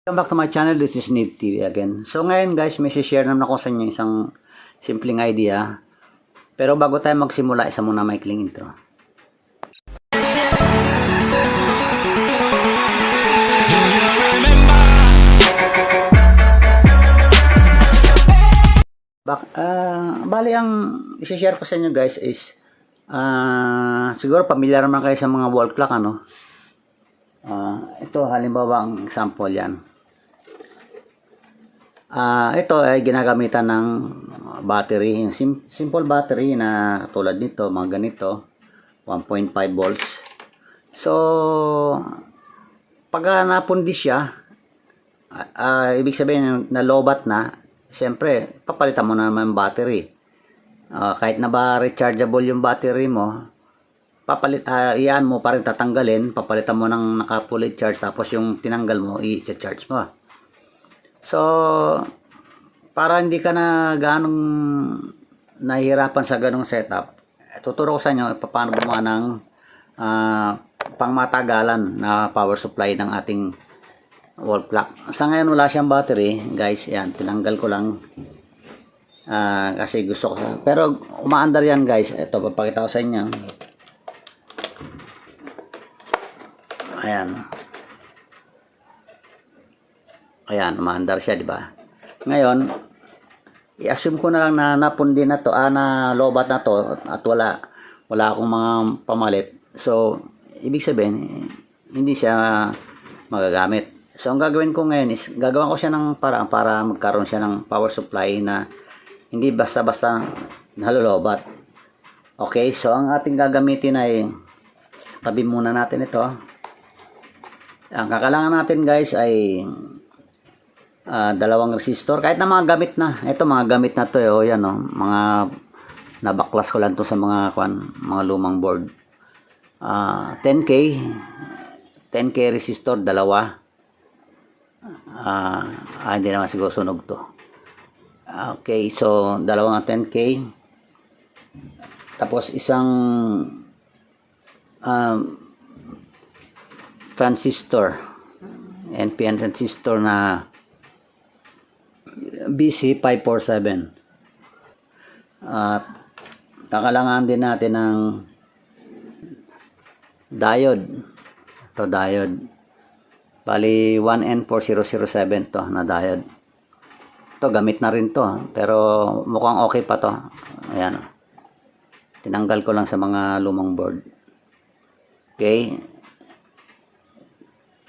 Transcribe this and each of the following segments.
Welcome back to my channel. This is Nib TV again. So ngayon guys, may share naman ako sa inyo isang simpleng idea. Pero bago tayo magsimula, isa muna maikling intro. Bali ang i-share ko sa inyo guys is siguro pamilyar naman kayo sa mga wall clock ano. Ito halimbawa ang example yan. Ito ay ginagamitan ng battery, yung simple battery na tulad nito, mga ganito, 1.5 volts. So pag napundis siya, ibig sabihin na lobat na, siyempre papalitan mo na naman yung battery. Kahit na ba rechargeable yung battery mo, iyan mo pa rin tatanggalin, papalitan mo ng naka-fully charge, tapos yung tinanggal mo i-charge mo. So para hindi ka na ganong nahihirapan sa ganong setup, tuturo ko sa inyo paano gumawa ng pangmatagalan na power supply ng ating wall clock. Sa ngayon wala siyang battery guys, yan tinanggal ko lang kasi gusto ko sa, pero umaandar yan guys. Ito papakita ko sa inyo. Ayan, umaandar siya, di ba? Ngayon, i-assume ko na lang na napundi na to, na lobat na to, at wala akong mga pamalit. So, ibig sabihin, hindi siya magagamit. So, ang gagawin ko ngayon is, gagawa ko siya ng paraan para magkaroon siya ng power supply na hindi basta-basta nalolobat. Okay, so ang ating gagamitin ay, tabi muna natin ito. Ang kakailangan natin guys ay dalawang resistor, kahit na mga gamit na. Ito mga gamit na to, yan mga nabaklas ko lang to sa mga lumang board. 10k resistor, dalawa. Hindi naman siguro sunog to. Okay, so dalawang 10k, tapos isang transistor, NPN transistor na BC547. At kakalangan din natin ng diode. Ito diode. Bali 1N4007 to na diode. Ito gamit na rin to, pero mukhang okay pa to. Ayan. Tinanggal ko lang sa mga lumang board. Okay.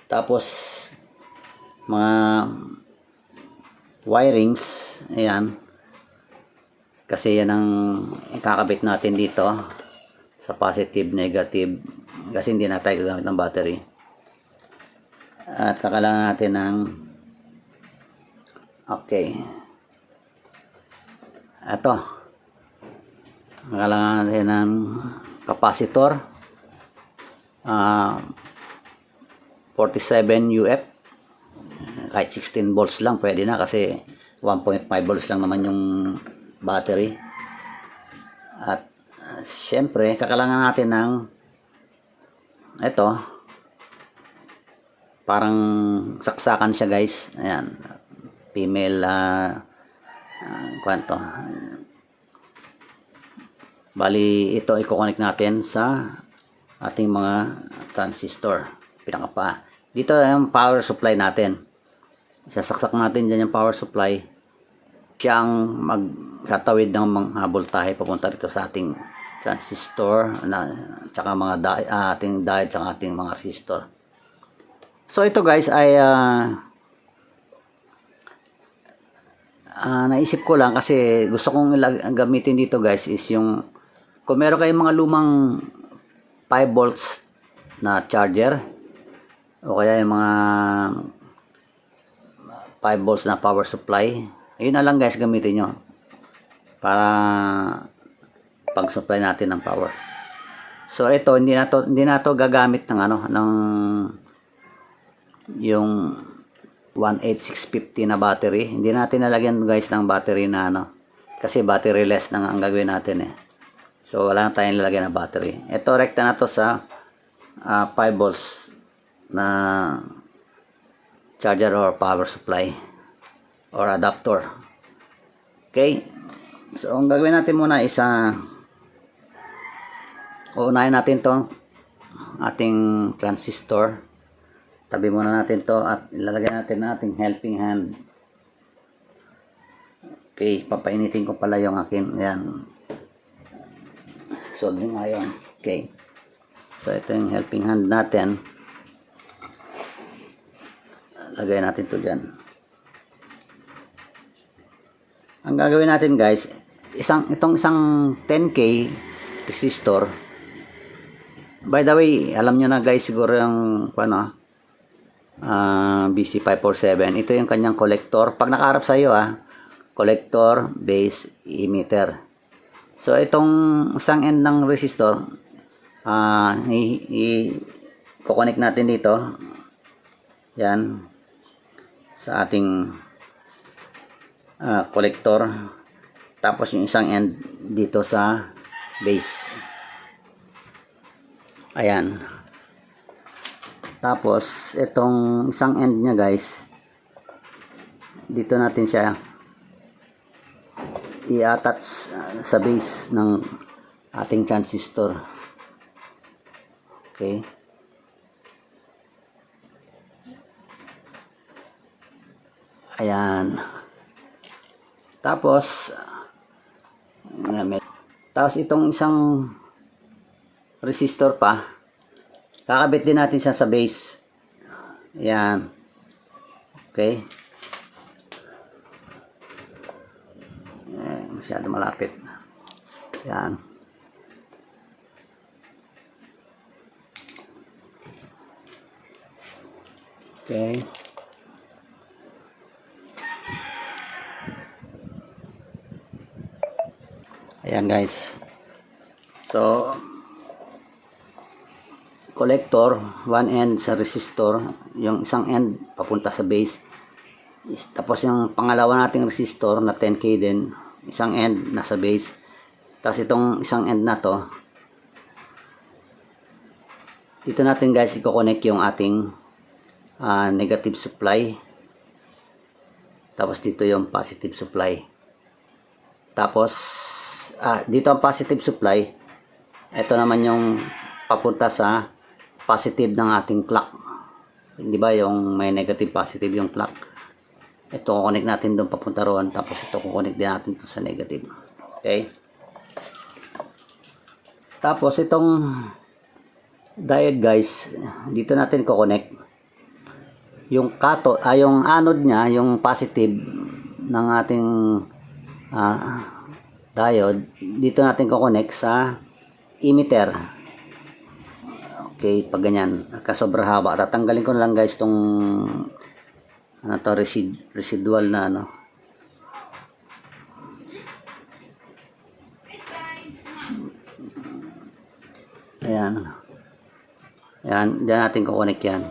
Tapos mga wirings, ayan, kasi yan ang ikakabit natin dito sa positive, negative, kasi hindi na tayo gagamit ng battery. At kakailangan natin ng okay, ito kakailangan natin ng capacitor, 47 UF, kahit 16 volts lang pwede na kasi 1.5 volts lang naman yung battery. At syempre kakailangan natin ng ito, parang saksakan siya guys. Ayan, female kwanto. Bali ito i-connect natin sa ating mga transistor, pinakapa. Dito yung power supply natin. Sasaksak natin dyan yung power supply. Siya ang magkatawid ng mga voltahe papunta dito sa ating transistor tsaka mga ating diode tsaka ating mga resistor. So ito guys ay naisip ko lang kasi gusto kong gamitin dito guys is yung kung meron kayong mga lumang 5 volts na charger o kaya yung mga 5 volts na power supply, yun na lang guys gamitin nyo para pag supply natin ng power. So ito hindi na to gagamit ng ng yung 18650 na battery. Hindi natin nalagyan guys ng battery na kasi battery less na ang gagawin natin So wala na tayong lalagyan ng battery. Ito rekta na to sa 5 volts na charger or power supply or adapter. Okay, so ang gagawin natin muna is uunahin natin to ating transistor. Tabi muna natin to at ilalagay natin ang ating helping hand. Okay, papainitin ko pala yung akin. Ayan, soldering iron. Okay, so ito yung helping hand natin. Lagay natin to dyan. Ang gagawin natin guys, itong isang 10K resistor. By the way, alam nyo na guys siguro yung BC547. Ito yung kanyang collector. Pag nakaharap sa iyo collector, base, emitter. So itong isang end ng resistor, i-connect natin dito. Yan sa ating collector. Tapos yung isang end dito sa base. Ayan. Tapos itong isang end niya guys, dito natin siya i-attach sa base ng ating transistor. Okay. Ayan. Tapos itong isang resistor pa, kakabit din natin siya sa base. Ayan. Okay. Masyado malapit. Ayan. Okay. Ayan guys. So, collector, one end sa resistor, yung isang end papunta sa base. Tapos yung pangalawa nating resistor na 10K din, isang end nasa base. Tapos itong isang end na to, dito natin guys i-connect yung ating negative supply. Tapos dito yung positive supply. Tapos dito ang positive supply. Ito naman yung papunta sa positive ng ating clock. Hindi ba yung may negative positive yung clock? Ito kukonek natin doon papunta roon. Tapos ito kukonek din natin sa negative. Okay. Tapos itong diode guys, dito natin kukonek yung cathode, yung anode niya, yung positive ng ating diode, dito natin kukonek sa emitter. Okay, pag ganyan, kasobra haba, tatanggalin ko na lang guys tong residual na ayan. Ayan, diyan natin kukonek yan.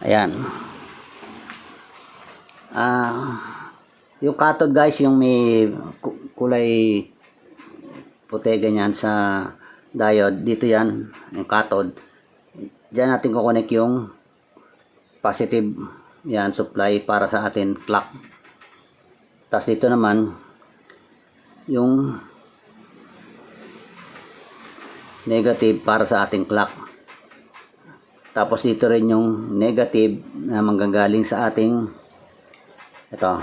Ayan. Yung cathode guys, yung may kulay puti ganyan sa diode, dito yan, yung cathode. Diyan natin kukonek yung positive, yan, supply para sa atin clock. Tapos dito naman yung negative para sa ating clock. Tapos dito rin yung negative na manggagaling sa ating ito.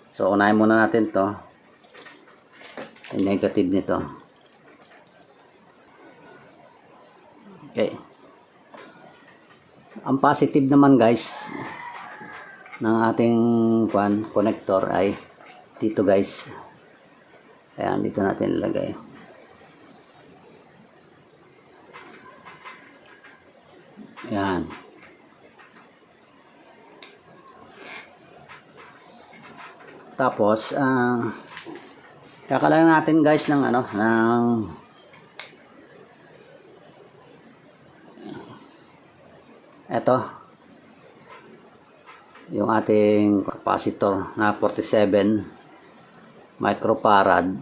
So unahin muna natin to, yung negative nito. Okay. Ang positive naman guys ng ating connector ay dito guys. Ayan, dito natin ilagay. Ayan. Tapos kakalan natin guys ng eto yung ating capacitor na 47 microfarad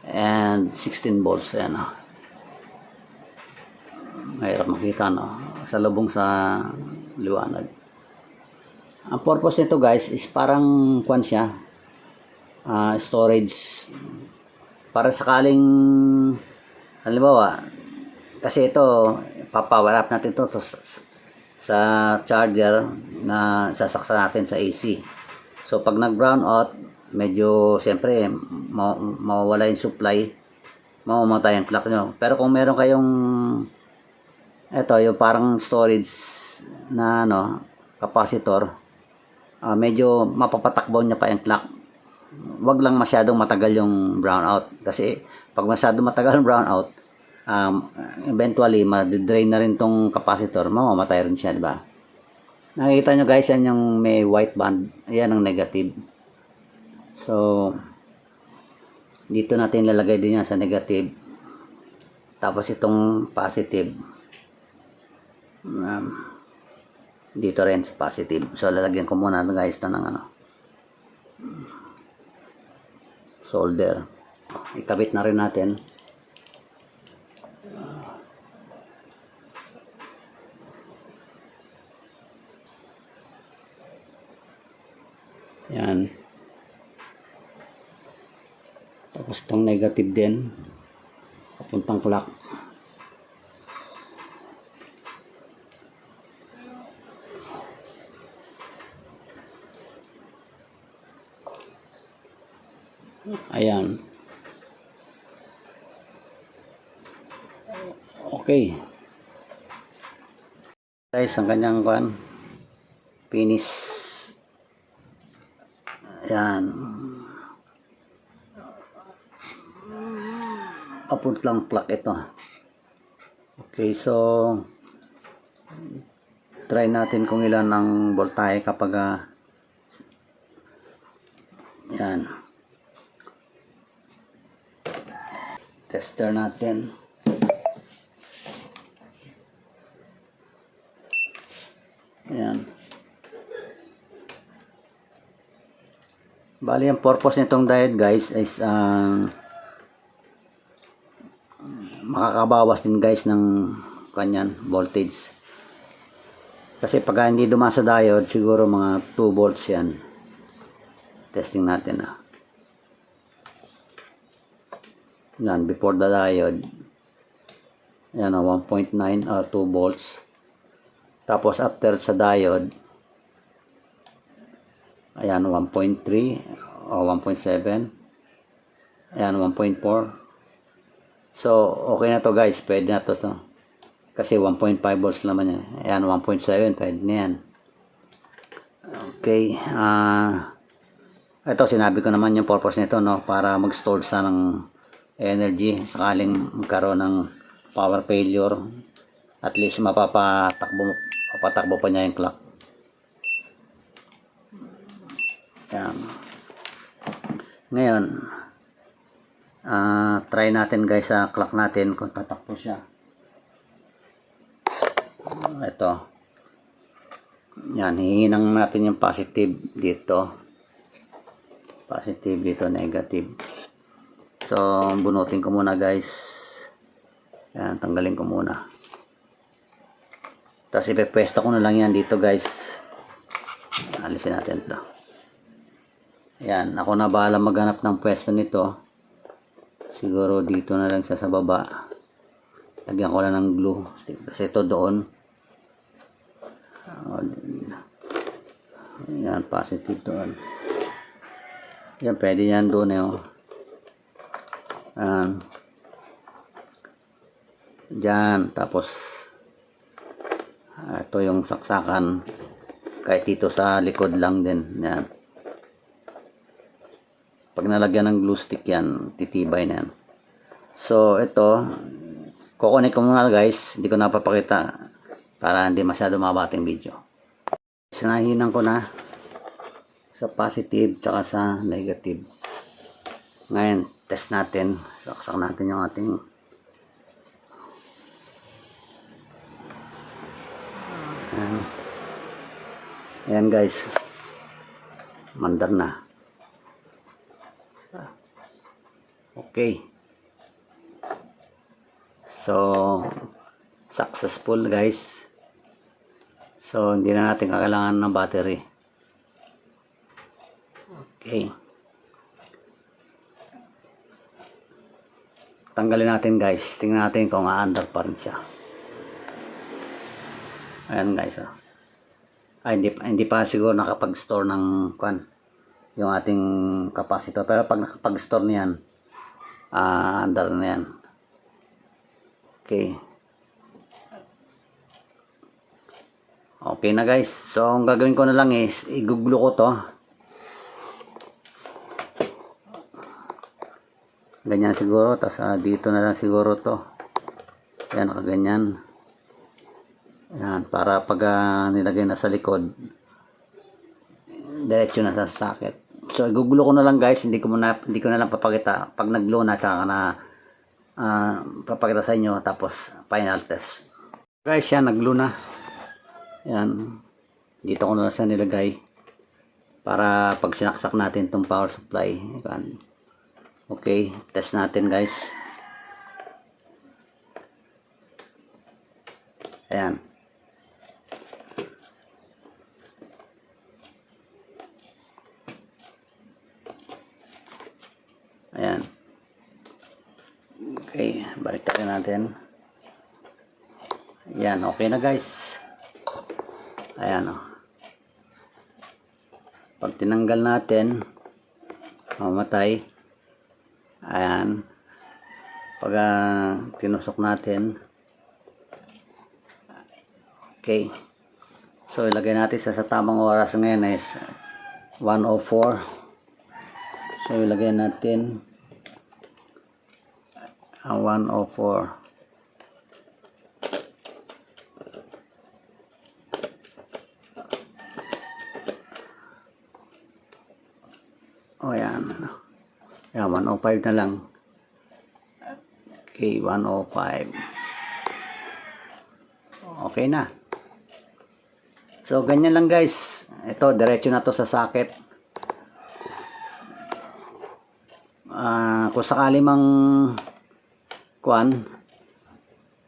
and 16 volts. Ayan, oh. Mahirap makita, no? Sa lubong sa liwanag. Ang purpose nito guys is parang kwan siya, storage, para sakaling halimbawa, kasi ito papower up natin to sa charger na sasaksa natin sa AC. So pag nag brown out, medyo siyempre mawawala yung supply, mamamatay ang clock nyo. Pero kung meron kayong ito yung parang storage na capacitor, medyo mapapatakbo niya pa yung clock. Wag lang masyadong matagal yung brownout, kasi pag masyadong matagal yung brownout, eventually ma-drain na rin tong capacitor, mamamatay rin siya, di ba? Nakikita nyo guys, yan yung may white band, yan ang negative. So dito natin lalagay din yan sa negative, tapos itong positive dito rin sa positive. So lalagyan ko muna guys ng solder. Ikabit na rin natin. Yan. Tapos itong negative din, papuntang clock. Ayan. Okay. Guys, ang kanyang finish. Ayan. Papuntang clock ito. Okay, so try natin kung ilan ang voltahe kapag yan. Tester natin. Ayan. Bali, ang purpose nitong diode guys is makakabawas din guys ng kanyan voltage. Kasi pag hindi dumaan sa diode, siguro mga 2 volts yan. Testing natin yan, before the diode. Yan 1.9 or 2 volts. Tapos after sa diode, ayan 1.3 o 1.7. Ayan 1.4. So okay na to guys, pwede na to, kasi 1.5 volts naman yan. Ayan 1.7, pwede na yan. Okay, ito sinabi ko naman yung purpose nito, para mag-store sa ng energy sakaling magkaroon ng power failure. At least mapapatakbo pa niya yung clock. Yan. Ngayon, try natin guys sa clock natin kung tatakbo siya. Ito. Yan, hihinang natin yung positive dito. Positive dito, negative. So, bunutin ko muna guys. Yan, tanggalin ko muna. Tapos ipepwesto ko na lang yan dito guys. Alisin natin ito. Yan, ako na bahala maghanap ng pwesto nito. Siguro dito na lang siya sa baba. Lagyan ko lang ng glue. Kasi ito doon. Yan, positive doon. Yan, pwede yan doon Diyan, tapos ito yung saksakan, kahit dito sa likod lang din. Yan. Pag nalagyan ng glue stick yan, titibay na yan. So ito, kukunin ko muna guys, hindi ko napapakita para hindi masyado mabating video. Sinahinan ko na sa positive tsaka sa negative. Ngayon, test natin. Saksak natin yung ating ayan guys, mandar na. Okay. So, successful guys. So, hindi na natin kailangan ng battery. Okay. Tanggalin natin guys. Tingnan natin kung aandar pa rin siya. Ayan guys. Hindi pa siguro nakapag-store ng yung ating capacitor. Pero pag nakapag-store niyan, andar na yan. Okay. Okay na guys. So, ang gagawin ko na lang is, iguglo ko to. Ganyan siguro. Tapos dito na lang siguro to. Yan, nakaganyan. Yan, para pag nilagay na sa likod, diretso na sa socket. So, iguglo ko na lang guys. Hindi ko na lang papakita. Pag nag-glow na, tsaka na papakita sa inyo. Tapos, final test. Guys, yan, nag-glow na. Yan. Dito ko na siya nilagay. Para pag sinaksak natin itong power supply. Yan. Okay, test natin guys. Ayan. Ayan. Okay, balik tayo natin. Ayan, okay na guys. Ayan o. Pag tinanggal natin, mamatay. Ayan. Pag tinusok natin, okay. So, ilagay natin sa tamang oras ngayon is 1:04. So, ilagay natin ang 1:04. O, yan. Yan, 1:05 na lang. Okay, 1:05. Okay na. So, ganyan lang guys. Ito, diretso na to sa socket. Kung sakali mang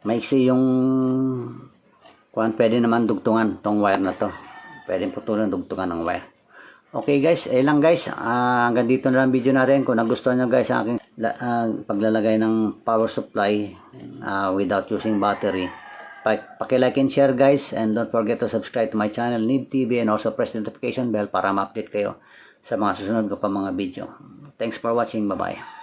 maiksi yung pwede naman dugtungan tong wire na to. Pwede putulan dugtungan ng wire. Okay guys, lang guys. Hanggang dito na lang video natin. Kung nagustuhan nyo guys ang aking paglalagay ng power supply without using battery, paki-like and share guys, and don't forget to subscribe to my channel Need TV, and also press the notification bell para ma-update kayo sa mga susunod ko pa mga video. Thanks for watching. Bye bye.